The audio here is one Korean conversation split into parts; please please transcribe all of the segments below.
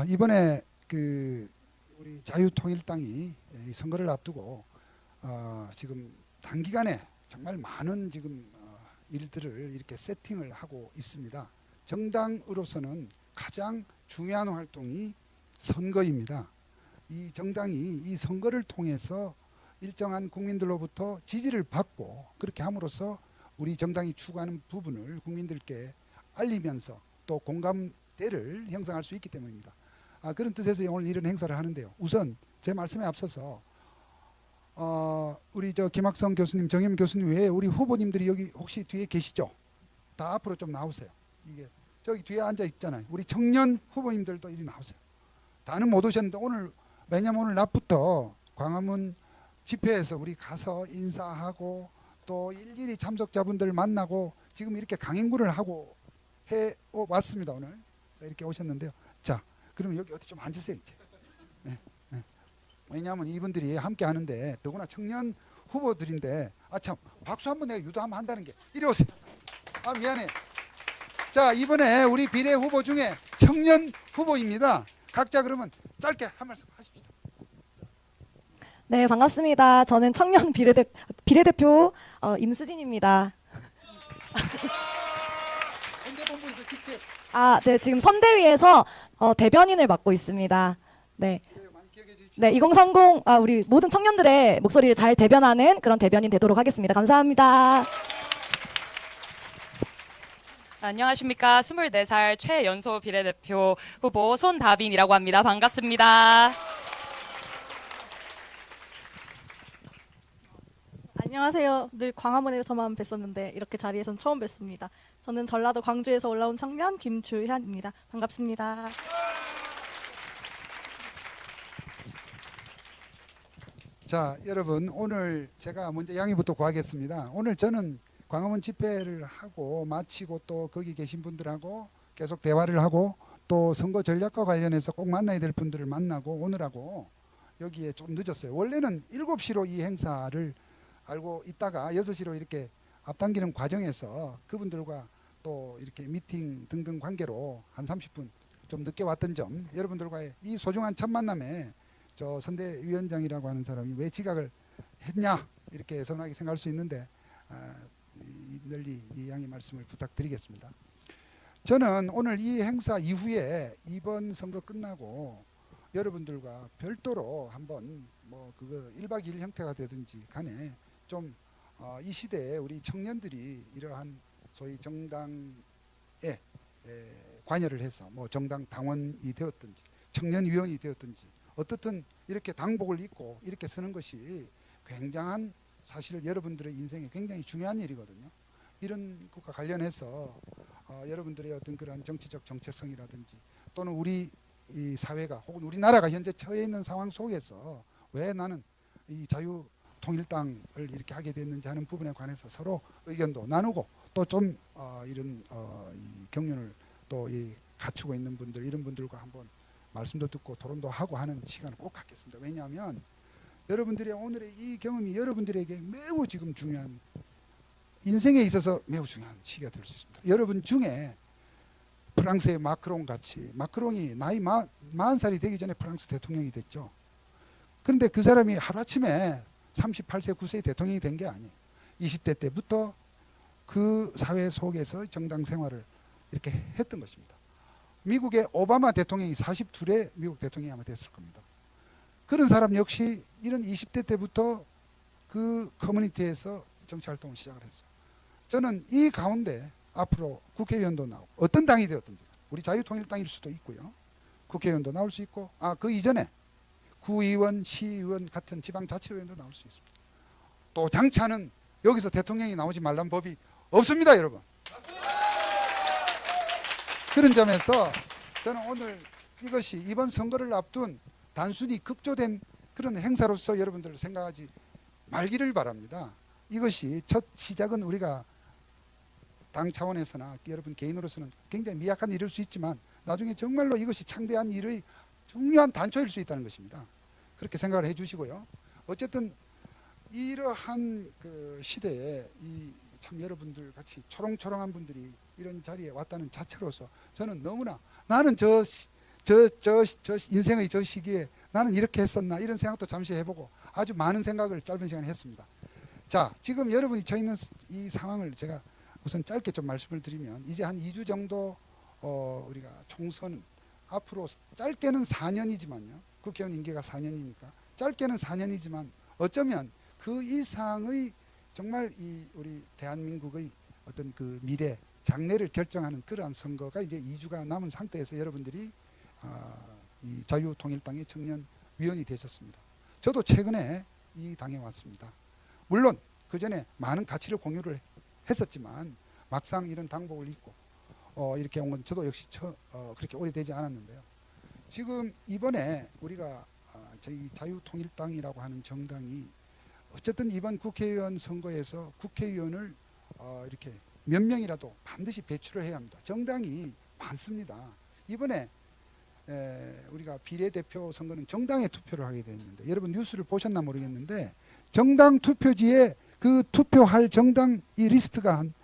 이번에 우리 자유통일당이 이 선거를 앞두고 지금 단기간에 정말 많은 지금 일들을 이렇게 세팅을 하고 있습니다. 정당으로서는 가장 중요한 활동이 선거입니다. 이 정당이 이 선거를 통해서 일정한 국민들로부터 지지를 받고 그렇게 함으로써 우리 정당이 추구하는 부분을 국민들께 알리면서 또 공감대를 형성할 수 있기 때문입니다. 그런 뜻에서 오늘 이런 행사를 하는데요. 우선 제 말씀에 앞서서 우리 김학성 교수님, 정임 교수님 외에 우리 후보님들이 여기 혹시 뒤에 계시죠? 다 앞으로 좀 나오세요. 이게 저기 뒤에 앉아 있잖아요. 우리 청년 후보님들도 이리 나오세요. 다는 못 오셨는데 왜냐면 오늘 낮부터 광화문 집회에서 우리 가서 인사하고 또 일일이 참석자분들 만나고 지금 이렇게 강행군을 하고 왔습니다. 오늘 이렇게 오셨는데요. 자, 그럼 여기 어디 좀 앉으세요 이제. 네, 네. 왜냐하면 이분들이 함께 하는데 더구나 청년 후보들인데 참 박수 한번 내가 유도하면 한다는 게 이리 오세요. 미안해. 자, 이번에 우리 비례 후보 중에 청년 후보입니다. 각자 그러면 짧게 한 말씀 하십시오. 네, 반갑습니다. 저는 청년 비례대표 임수진입니다. 선대본부에서 직접. 네, 지금 선대위에서 대변인을 맡고 있습니다. 네. 네, 2030 우리 모든 청년들의 목소리를 잘 대변하는 그런 대변인 되도록 하겠습니다. 감사합니다. 안녕하십니까. 24살 최연소 비례대표 후보 손다빈이라고 합니다. 반갑습니다. 안녕하세요. 늘 광화문에서만 뵀었는데 이렇게 자리에선 처음 뵙습니다. 저는 전라도 광주에서 올라온 청년 김주현입니다. 반갑습니다. 자, 여러분 오늘 제가 먼저 양해부터 구하겠습니다. 오늘 저는 광화문 집회를 하고 마치고 또 거기 계신 분들하고 계속 대화를 하고 또 선거 전략과 관련해서 꼭 만나야 될 분들을 만나고 오느라고 여기에 좀 늦었어요. 원래는 7시로 이 행사를 알고 있다가 6시로 이렇게 앞당기는 과정에서 그분들과 또 이렇게 미팅 등등 관계로 한 30분 좀 늦게 왔던 점, 여러분들과의 이 소중한 첫 만남에 저 선대위원장이라고 하는 사람이 왜 지각을 했냐 이렇게 서운하게 생각할 수 있는데 널리 이 양해 말씀을 부탁드리겠습니다. 저는 오늘 이 행사 이후에 이번 선거 끝나고 여러분들과 별도로 한번 그거 1박 2일 형태가 되든지 간에 좀 이 시대에 우리 청년들이 이러한 소위 정당에 관여를 해서 정당 당원이 되었든지 청년위원이 되었든지 어떻든 이렇게 당복을 입고 이렇게 서는 것이 굉장한 사실 여러분들의 인생에 굉장히 중요한 일이거든요. 이런 것과 관련해서 여러분들의 어떤 그런 정치적 정체성이라든지 또는 우리 이 사회가 혹은 우리나라가 현재 처해 있는 상황 속에서 왜 나는 이 자유통일당을 이렇게 하게 됐는지 하는 부분에 관해서 서로 의견도 나누고 또 좀 이런 이 경륜을 또 갖추고 있는 분들 이런 분들과 한번 말씀도 듣고 토론도 하고 하는 시간을 꼭 갖겠습니다. 왜냐하면 여러분들의 오늘의 이 경험이 여러분들에게 매우 지금 중요한 인생에 있어서 매우 중요한 시기가 될 수 있습니다. 여러분 중에 프랑스의 마크롱 같이 마크롱이 나이 40살이 되기 전에 프랑스 대통령이 됐죠. 그런데 그 사람이 하루아침에 38세 9세의 대통령이 된 게 아니에요. 20대 때부터 그 사회 속에서 정당 생활을 이렇게 했던 것입니다. 미국의 오바마 대통령이 42세 미국 대통령이 아마 됐을 겁니다. 그런 사람 역시 이런 20대 때부터 그 커뮤니티에서 정치활동을 시작을 했어요. 저는 이 가운데 앞으로 국회의원도 나오고 어떤 당이 되었든지 우리 자유통일당일 수도 있고요. 국회의원도 나올 수 있고 그 이전에 구의원, 시의원 같은 지방자치의원도 나올 수 있습니다. 또 장차는 여기서 대통령이 나오지 말란 법이 없습니다, 여러분. 그런 점에서 저는 오늘 이것이 이번 선거를 앞둔 단순히 급조된 그런 행사로서 여러분들 생각하지 말기를 바랍니다. 이것이 첫 시작은 우리가 당 차원에서나 여러분 개인으로서는 굉장히 미약한 일일 수 있지만 나중에 정말로 이것이 창대한 일의 중요한 단초일 수 있다는 것입니다. 그렇게 생각을 해주시고요. 어쨌든 이러한 그 시대에 참 여러분들 같이 초롱초롱한 분들이 이런 자리에 왔다는 자체로서 저는 너무나 나는 저 인생의 저 시기에 나는 이렇게 했었나 이런 생각도 잠시 해보고 아주 많은 생각을 짧은 시간에 했습니다. 자, 지금 여러분이 저 있는 이 상황을 제가 우선 짧게 좀 말씀을 드리면 이제 한 2주 정도 우리가 총선 앞으로 짧게는 4년이지만요. 국회의원 임기가 4년이니까 짧게는 4년이지만 어쩌면 그 이상의 정말 이 우리 대한민국의 어떤 그 미래 장래를 결정하는 그러한 선거가 이제 2주가 남은 상태에서 여러분들이 이 자유통일당의 청년위원이 되셨습니다. 저도 최근에 이 당에 왔습니다. 물론 그 전에 많은 가치를 공유를 했었지만 막상 이런 당복을 입고 이렇게 온 건 저도 역시 그렇게 오래되지 않았는데요. 지금 이번에 우리가 저희 자유통일당이라고 하는 정당이 어쨌든 이번 국회의원 선거에서 국회의원을 이렇게 몇 명이라도 반드시 배출을 해야 합니다. 정당이 많습니다. 이번에 우리가 비례대표 선거는 정당에 투표를 하게 됐는데 여러분 뉴스를 보셨나 모르겠는데 정당 투표지에 그 투표할 정당 이 리스트가 한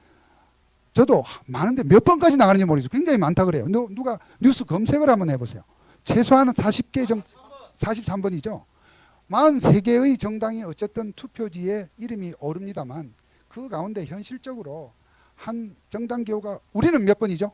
저도 많은데 몇 번까지 나가는지 모르겠어요. 굉장히 많다 그래요. 누가 뉴스 검색을 한번 해보세요. 최소한 40개 정도 43번이죠. 43개의 정당이 어쨌든 투표지에 이름이 오릅니다만 그 가운데 현실적으로 한 정당 기호가 우리는 몇 번이죠?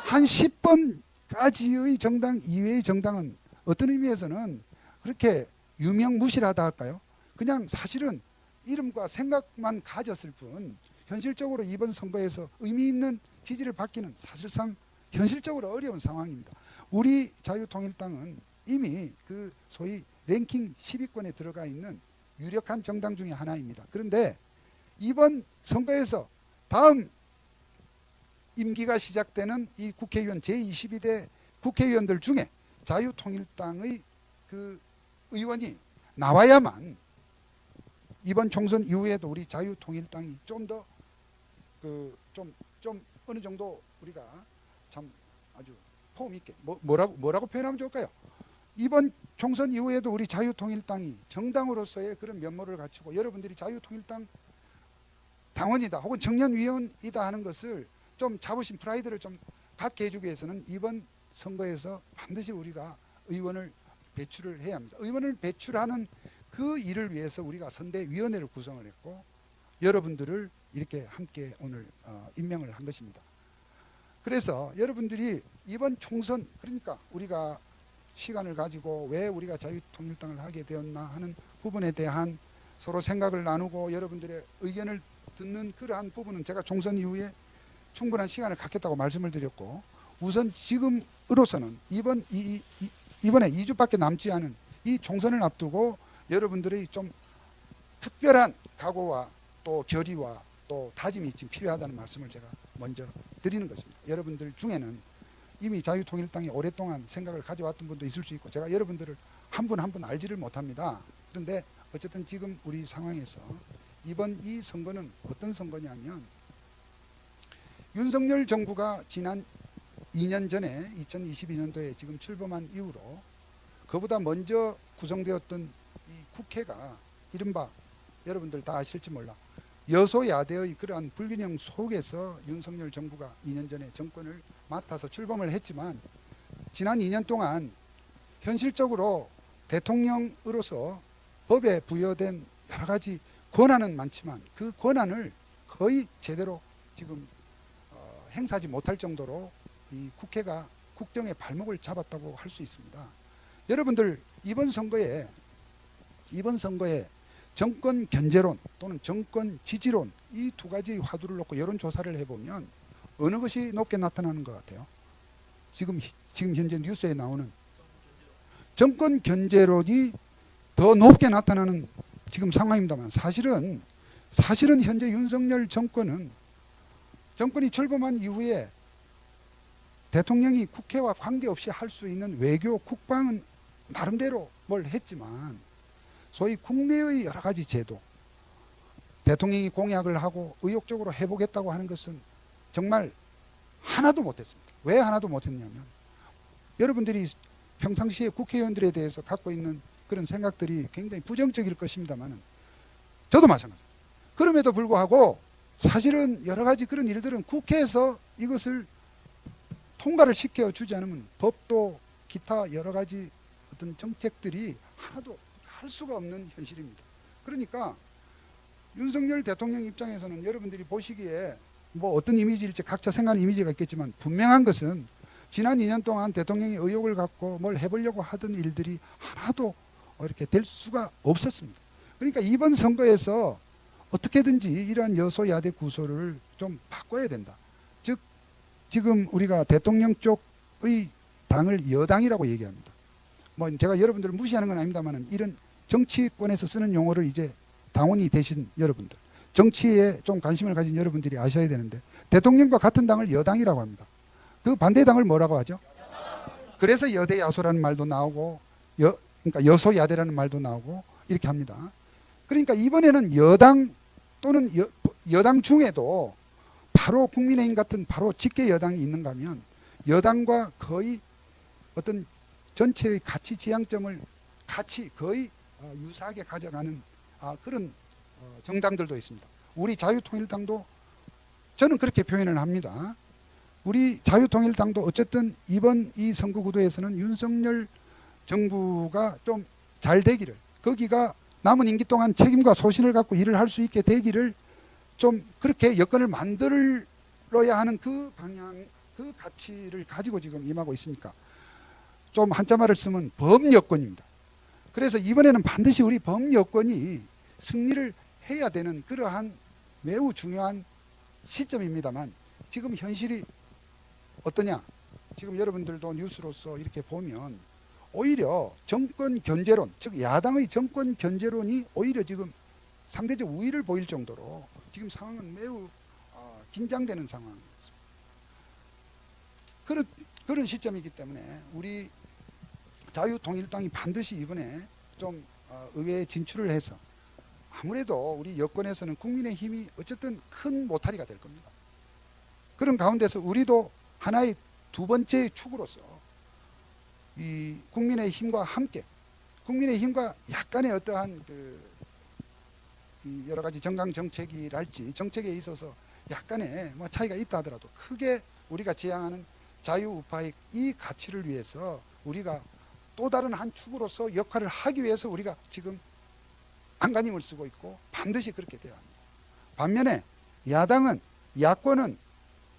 한 10번까지의 정당 이외의 정당은 어떤 의미에서는 그렇게 유명무실하다 할까요? 그냥 사실은 이름과 생각만 가졌을 뿐 현실적으로 이번 선거에서 의미 있는 지지를 받기는 사실상 현실적으로 어려운 상황입니다. 우리 자유통일당은 이미 그 소위 랭킹 10위권에 들어가 있는 유력한 정당 중에 하나입니다. 그런데 이번 선거에서 다음 임기가 시작되는 이 국회의원 제22대 국회의원들 중에 자유통일당의 그 의원이 나와야만 이번 총선 이후에도 우리 자유통일당이 좀 더 좀 어느 정도 우리가 참 아주 포움 있게 뭐라고 표현하면 좋을까요? 이번 총선 이후에도 우리 자유통일당이 정당으로서의 그런 면모를 갖추고 여러분들이 자유통일당 당원이다 혹은 청년위원이다 하는 것을 좀 자부심 프라이드를 좀 갖게 해주기 위해서는 이번 선거에서 반드시 우리가 의원을 배출을 해야 합니다. 의원을 배출하는 그 일을 위해서 우리가 선대위원회를 구성을 했고 여러분들을 이렇게 함께 오늘 임명을 한 것입니다. 그래서 여러분들이 이번 총선 그러니까 우리가 시간을 가지고 왜 우리가 자유통일당을 하게 되었나 하는 부분에 대한 서로 생각을 나누고 여러분들의 의견을 듣는 그러한 부분은 제가 총선 이후에 충분한 시간을 갖겠다고 말씀을 드렸고 우선 지금으로서는 이번에 2주밖에 남지 않은 이 총선을 앞두고 여러분들의 좀 특별한 각오와 또 결의와 또 다짐이 지금 필요하다는 말씀을 제가 먼저 드리는 것입니다. 여러분들 중에는 이미 자유통일당이 오랫동안 생각을 가져왔던 분도 있을 수 있고 제가 여러분들을 한 분 한 분 알지를 못합니다. 그런데 어쨌든 지금 우리 상황에서 이번 이 선거는 어떤 선거냐면 윤석열 정부가 지난 2년 전에 2022년도에 지금 출범한 이후로 그보다 먼저 구성되었던 이 국회가 이른바 여러분들 다 아실지 몰라 여소야대의 그러한 불균형 속에서 윤석열 정부가 2년 전에 정권을 맡아서 출범을 했지만 지난 2년 동안 현실적으로 대통령으로서 법에 부여된 여러 가지 권한은 많지만 그 권한을 거의 제대로 지금 행사하지 못할 정도로 이 국회가 국정의 발목을 잡았다고 할 수 있습니다. 여러분들 이번 선거에 정권 견제론 또는 정권 지지론 이 두 가지 화두를 놓고 여론조사를 해보면 어느 것이 높게 나타나는 것 같아요? 지금 현재 뉴스에 나오는 정권 견제론이 더 높게 나타나는 지금 상황입니다만 사실은 현재 윤석열 정권이 출범한 이후에 대통령이 국회와 관계없이 할 수 있는 외교 국방은 나름대로 뭘 했지만 소위 국내의 여러 가지 제도 대통령이 공약을 하고 의욕적으로 해보겠다고 하는 것은 정말 하나도 못했습니다. 왜 하나도 못했냐면 여러분들이 평상시에 국회의원들에 대해서 갖고 있는 그런 생각들이 굉장히 부정적일 것입니다만 저도 마찬가지입니다. 그럼에도 불구하고 사실은 여러 가지 그런 일들은 국회에서 이것을 통과를 시켜주지 않으면 법도 기타 여러 가지 어떤 정책들이 하나도 할 수가 없는 현실입니다. 그러니까 윤석열 대통령 입장에서는 여러분들이 보시기에 뭐 어떤 이미지일지 각자 생각하는 이미지가 있겠지만 분명한 것은 지난 2년 동안 대통령이 의욕을 갖고 뭘 해보려고 하던 일들이 하나도 이렇게 될 수가 없었습니다. 그러니까 이번 선거에서 어떻게든지 이러한 여소야대 구조를 좀 바꿔야 된다. 즉 지금 우리가 대통령 쪽의 당을 여당이라고 얘기합니다. 뭐 제가 여러분들을 무시하는 건 아닙니다만 이런 정치권에서 쓰는 용어를 이제 당원이 되신 여러분들, 정치에 좀 관심을 가진 여러분들이 아셔야 되는데 대통령과 같은 당을 여당이라고 합니다. 그 반대당을 뭐라고 하죠? 그래서 여대야소라는 말도 나오고 그러니까 여소야대라는 말도 나오고 이렇게 합니다. 그러니까 이번에는 여당 또는 여당 중에도 바로 국민의힘 같은 바로 직계 여당이 있는가 하면 여당과 거의 어떤 전체의 가치 지향점을 같이 거의 유사하게 가져가는 그런 정당들도 있습니다. 우리 자유통일당도 저는 그렇게 표현을 합니다. 우리 자유통일당도 어쨌든 이번 이 선거 구도에서는 윤석열 정부가 좀 잘 되기를, 거기가 남은 임기 동안 책임과 소신을 갖고 일을 할 수 있게 되기를 좀 그렇게 여건을 만들어야 하는 그 방향, 그 가치를 가지고 지금 임하고 있으니까 좀 한자말을 쓰면 범여권입니다. 그래서 이번에는 반드시 우리 범여권이 승리를 해야 되는 그러한 매우 중요한 시점입니다만 지금 현실이 어떠냐? 지금 여러분들도 뉴스로서 이렇게 보면 오히려 정권 견제론, 즉 야당의 정권 견제론이 오히려 지금 상대적 우위를 보일 정도로 지금 상황은 매우 긴장되는 상황입니다. 그런 시점이기 때문에 우리 자유통일당이 반드시 이번에 좀 의회에 진출을 해서 아무래도 우리 여권에서는 국민의힘이 어쨌든 큰 모타리가 될 겁니다. 그런 가운데서 우리도 하나의 두 번째 축으로서 이 국민의힘과 함께 국민의힘과 약간의 어떠한 이 여러 가지 정강 정책이랄지 정책에 있어서 약간의 뭐 차이가 있다 하더라도 크게 우리가 지향하는 자유우파의 이 가치를 위해서 우리가 또 다른 한 축으로서 역할을 하기 위해서 우리가 지금 안간힘을 쓰고 있고 반드시 그렇게 돼야 합니다. 반면에 야권은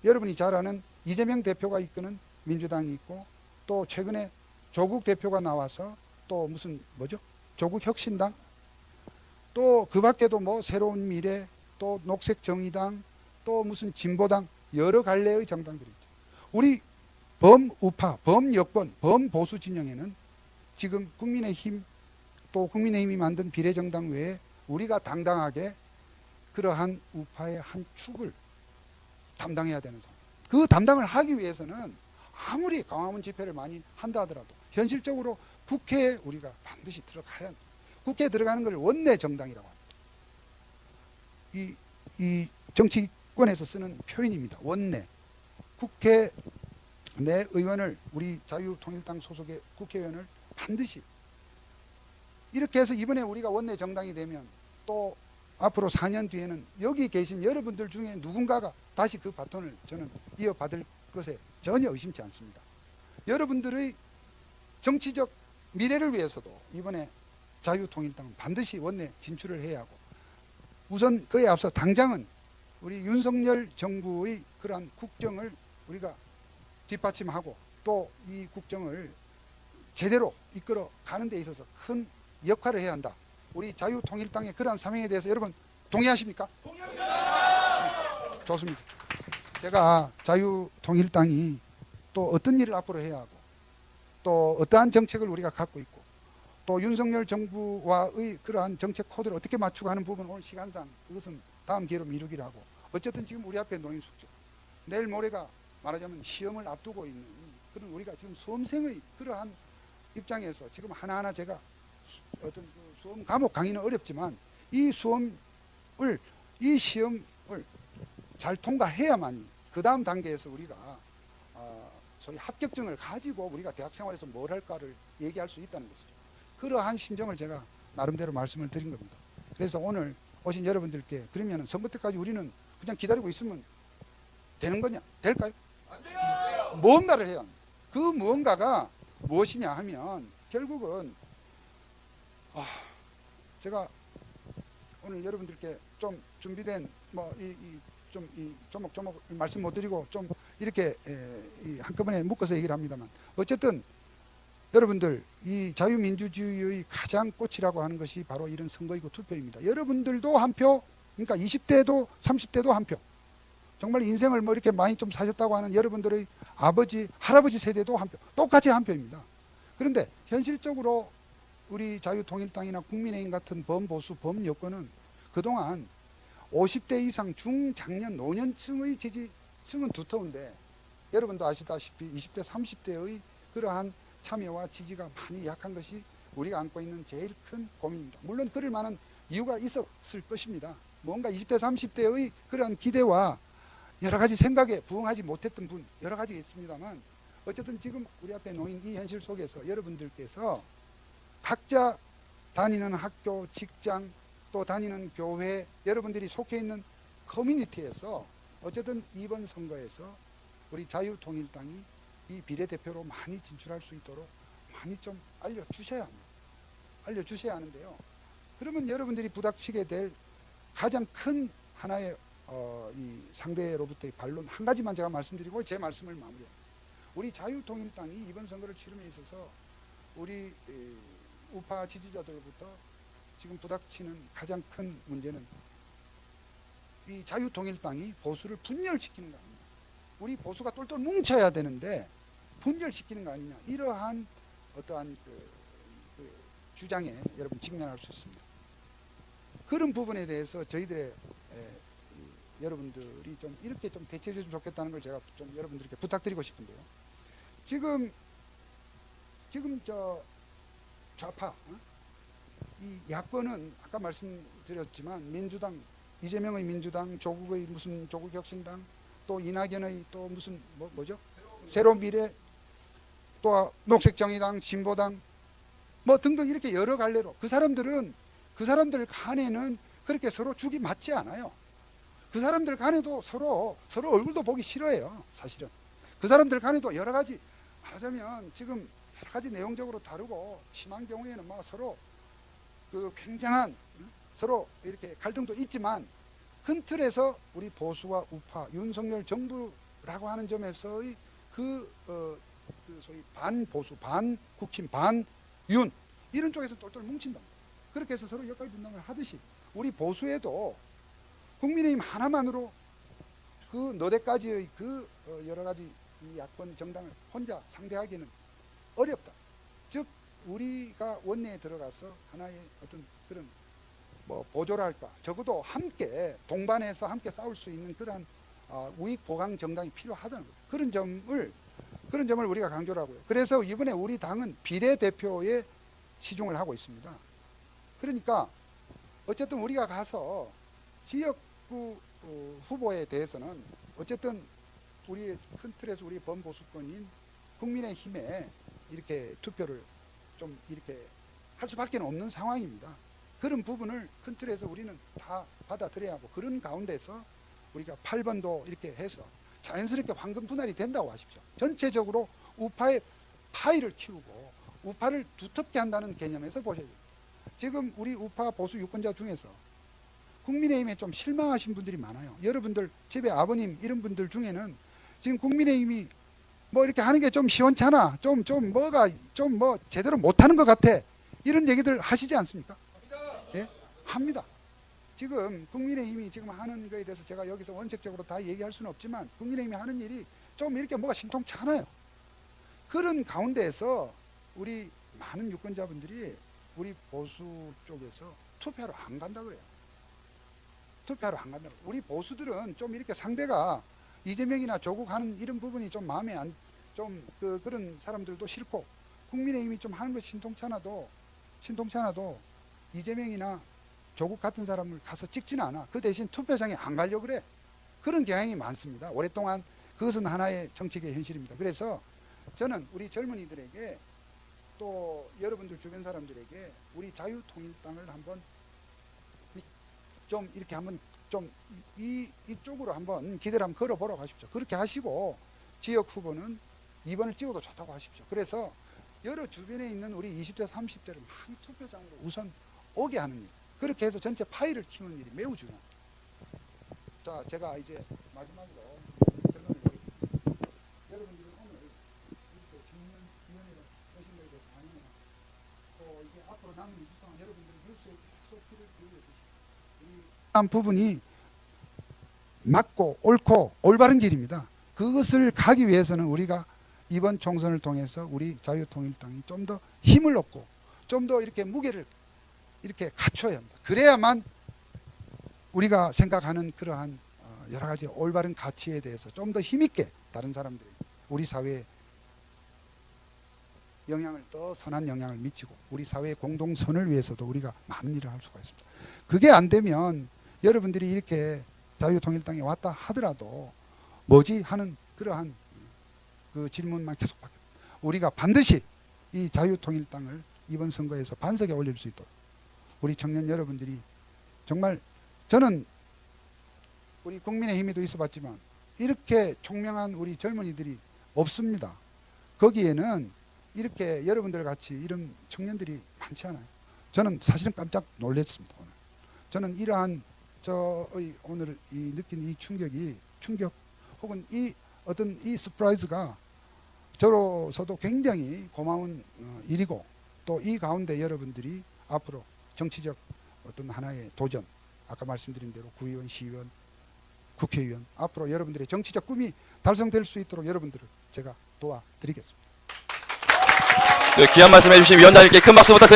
여러분이 잘 아는 이재명 대표가 이끄는 민주당이 있고 또 최근에 조국 대표가 나와서 또 무슨 조국혁신당 또 그 밖에도 뭐 새로운 미래 또 녹색정의당 또 무슨 진보당 여러 갈래의 정당들이 있죠. 우리 범우파, 범여권, 범보수 진영에는 지금 국민의힘 또 국민의힘이 만든 비례정당 외에 우리가 당당하게 그러한 우파의 한 축을 담당해야 되는 상황. 그 담당을 하기 위해서는 아무리 광화문 집회를 많이 한다 하더라도 현실적으로 국회에 우리가 반드시 들어가야 합니다. 국회에 들어가는 걸 원내 정당이라고 합니다. 이 정치권에서 쓰는 표현입니다. 원내. 국회 내 의원을 우리 자유통일당 소속의 국회의원을 반드시 이렇게 해서 이번에 우리가 원내 정당이 되면 또 앞으로 4년 뒤에는 여기 계신 여러분들 중에 누군가가 다시 그 바톤을 저는 이어받을 것에 전혀 의심치 않습니다. 여러분들의 정치적 미래를 위해서도 이번에 자유통일당은 반드시 원내 진출을 해야 하고 우선 그에 앞서 당장은 우리 윤석열 정부의 그러한 국정을 우리가 뒷받침하고 또 이 국정을 제대로 이끌어 가는 데 있어서 큰 역할을 해야 한다. 우리 자유통일당의 그러한 사명에 대해서 여러분 동의하십니까? 동의합니다. 좋습니다. 제가 자유통일당이 또 어떤 일을 앞으로 해야 하고 또 어떠한 정책을 우리가 갖고 있고 또 윤석열 정부와의 그러한 정책 코드를 어떻게 맞추고 하는 부분은 오늘 시간상 그것은 다음 기회로 미루기로 하고 어쨌든 지금 우리 앞에 놓인 숙제 내일 모레가 말하자면 시험을 앞두고 있는 그런 우리가 지금 수험생의 그러한 입장에서 지금 하나하나 제가 어떤 그 수험 과목 강의는 어렵지만 이 시험을 잘 통과해야만이 그 다음 단계에서 우리가 소위 합격증을 가지고 우리가 대학 생활에서 뭘 할까를 얘기할 수 있다는 것이죠. 그러한 심정을 제가 나름대로 말씀을 드린 겁니다. 그래서 오늘 오신 여러분들께 그러면 선거 때까지 우리는 그냥 기다리고 있으면 되는 거냐? 될까요? 안 돼요. 무언가를 해야 합니다. 그 무언가가 무엇이냐 하면 결국은 제가 오늘 여러분들께 좀 준비된 이 조목조목 말씀 못 드리고 좀 이렇게 한꺼번에 묶어서 얘기를 합니다만, 어쨌든 여러분들, 이 자유민주주의의 가장 꽃이라고 하는 것이 바로 이런 선거이고 투표입니다. 여러분들도 한 표, 그러니까 20대도 30대도 한 표, 정말 인생을 뭐 이렇게 많이 좀 사셨다고 하는 여러분들의 아버지, 할아버지 세대도 한 표, 똑같이 한 표입니다. 그런데 현실적으로 우리 자유통일당이나 국민의힘 같은 범보수, 범여권은 그동안 50대 이상 중장년 노년층의 지지층은 두터운데, 여러분도 아시다시피 20대 30대의 그러한 참여와 지지가 많이 약한 것이 우리가 안고 있는 제일 큰 고민입니다. 물론 그럴 만한 이유가 있었을 것입니다. 뭔가 20대 30대의 그러한 기대와 여러 가지 생각에 부응하지 못했던 분 여러 가지가 있습니다만, 어쨌든 지금 우리 앞에 놓인 이 현실 속에서 여러분들께서 각자 다니는 학교, 직장, 또 다니는 교회, 여러분들이 속해 있는 커뮤니티에서 어쨌든 이번 선거에서 우리 자유통일당이 이 비례대표로 많이 진출할 수 있도록 많이 좀 알려주셔야 합니다. 알려주셔야 하는데요. 그러면 여러분들이 부닥치게 될 가장 큰 하나의 이 상대로부터의 반론 한 가지만 제가 말씀드리고 제 말씀을 마무리합니다. 우리 자유통일당이 이번 선거를 치름에 있어서 우리 우파 지지자들로부터 지금 부닥치는 가장 큰 문제는 이 자유통일당이 보수를 분열시키는 거 아니냐. 우리 보수가 똘똘 뭉쳐야 되는데 분열시키는 거 아니냐. 이러한 어떠한 그 주장에 여러분 직면할 수 있습니다. 그런 부분에 대해서 저희들의 여러분들이 좀 이렇게 좀 대처해 줬으면 좋겠다는 걸 제가 좀 여러분들께 부탁드리고 싶은데요. 지금 저 좌파, 이 야권은 아까 말씀드렸지만 민주당, 이재명의 민주당, 조국의 무슨 조국혁신당, 또 이낙연의 또 무슨 뭐죠? 새로미래, 또 녹색정의당, 진보당, 뭐 등등 이렇게 여러 갈래로 그 사람들 간에는 그렇게 서로 죽이 맞지 않아요. 그 사람들 간에도 서로 얼굴도 보기 싫어해요. 사실은 그 사람들 간에도 여러 가지 말하자면 지금 여러 가지 내용적으로 다르고 심한 경우에는 뭐 서로 그 굉장한 서로 이렇게 갈등도 있지만 큰 틀에서 우리 보수와 우파, 윤석열 정부라고 하는 점에서의 그 소위 반보수, 반국힘, 반윤 이런 쪽에서 똘똘 뭉친다. 그렇게 해서 서로 역할 분담을 하듯이 우리 보수에도 국민의힘 하나만으로 그 너댓가지의 그 여러 가지 이 야권 정당을 혼자 상대하기는 어렵다. 즉 우리가 원내에 들어가서 하나의 어떤 그런 뭐 보조랄까, 적어도 함께 동반해서 함께 싸울 수 있는 그러한 우익 보강 정당이 필요하다는 거죠. 그런 점을 우리가 강조를 하고요. 그래서 이번에 우리 당은 비례대표에 치중을 하고 있습니다. 그러니까 어쨌든 우리가 가서 지역구 후보에 대해서는 어쨌든 우리 큰 틀에서 우리 범보수권인 국민의힘에 이렇게 투표를 좀 이렇게 할 수밖에 없는 상황입니다. 그런 부분을 큰 틀에서 우리는 다 받아들여야 하고, 그런 가운데서 우리가 8번도 이렇게 해서 자연스럽게 황금 분할이 된다고 하십시오. 전체적으로 우파의 파이를 키우고 우파를 두텁게 한다는 개념에서 보셔야 됩니다. 지금 우리 우파 보수 유권자 중에서 국민의힘에 좀 실망하신 분들이 많아요. 여러분들 집에 아버님 이런 분들 중에는 지금 국민의힘이 뭐 이렇게 하는 게 좀 시원찮아, 좀 뭐 제대로 못하는 것 같아, 이런 얘기들 하시지 않습니까? 예? 합니다. 지금 국민의힘이 지금 하는 거에 대해서 제가 여기서 원색적으로 다 얘기할 수는 없지만 국민의힘이 하는 일이 좀 이렇게 뭐가 신통치 않아요. 그런 가운데에서 우리 많은 유권자분들이 우리 보수 쪽에서 투표하러 안 간다 그래요. 투표하러 안 간다고. 우리 보수들은 좀 이렇게 상대가 이재명이나 조국 하는 이런 부분이 좀 마음에 안, 좀 그런 사람들도 싫고, 국민의힘이 좀 하는 것이 신통치 않아도 이재명이나 조국 같은 사람을 가서 찍지는 않아. 그 대신 투표장에 안 가려고 그래. 그런 경향이 많습니다. 오랫동안 그것은 하나의 정책의 현실입니다. 그래서 저는 우리 젊은이들에게 또 여러분들 주변 사람들에게 우리 자유통일당을 한번 좀 이렇게 한번 좀 이쪽으로 한번 기대를 한번 걸어보러 가십시오. 그렇게 하시고 지역 후보는 2번을 찍어도 좋다고 하십시오. 그래서 여러 주변에 있는 우리 20대, 30대를 많이 투표장으로 우선 오게 하는 일. 그렇게 해서 전체 파일을 키우는 일이 매우 중요합니다. 자, 제가 이제 마지막으로 결론을 내리겠습니다. 여러분들이 오늘 이렇게 청년위원회를 오신 것에 대해서 환영합니다. 또 이제 앞으로 남은 2주 동안 여러분들이 뉴스에 계속 귀를 기울여 주시고 한 부분이 맞고 옳고 올바른 길입니다. 그것을 가기 위해서는 우리가 이번 총선을 통해서 우리 자유통일당이 좀 더 힘을 얻고 좀 더 이렇게 무게를 이렇게 갖춰야 합니다. 그래야만 우리가 생각하는 그러한 여러 가지 올바른 가치에 대해서 좀 더 힘있게 다른 사람들이 우리 사회에 영향을 더 선한 영향을 미치고 우리 사회의 공동선을 위해서도 우리가 많은 일을 할 수가 있습니다. 그게 안 되면 여러분들이 이렇게 자유통일당에 왔다 하더라도 뭐지 하는 그러한 그 질문만 계속 받게 됩니다. 우리가 반드시 이 자유통일당을 이번 선거에서 반석에 올릴 수 있도록 우리 청년 여러분들이 정말 저는 우리 국민의힘에도 있어봤지만 이렇게 총명한 우리 젊은이들이 없습니다. 거기에는 이렇게 여러분들 같이 이런 청년들이 많지 않아요. 저는 사실은 깜짝 놀랐습니다. 오늘 저는 이러한 저의 오늘 이 느낀 이 충격 혹은 이 어떤 이 서프라이즈가 저로서도 굉장히 고마운 일이고 또 이 가운데 여러분들이 앞으로 정치적 어떤 하나의 도전, 아까 말씀드린 대로 구의원, 시의원, 국회의원, 앞으로 여러분들의 정치적 꿈이 달성될 수 있도록 여러분들을 제가 도와드리겠습니다. 네, 귀한 말씀 해주신 위원장님께 큰 박수 부탁드립니다.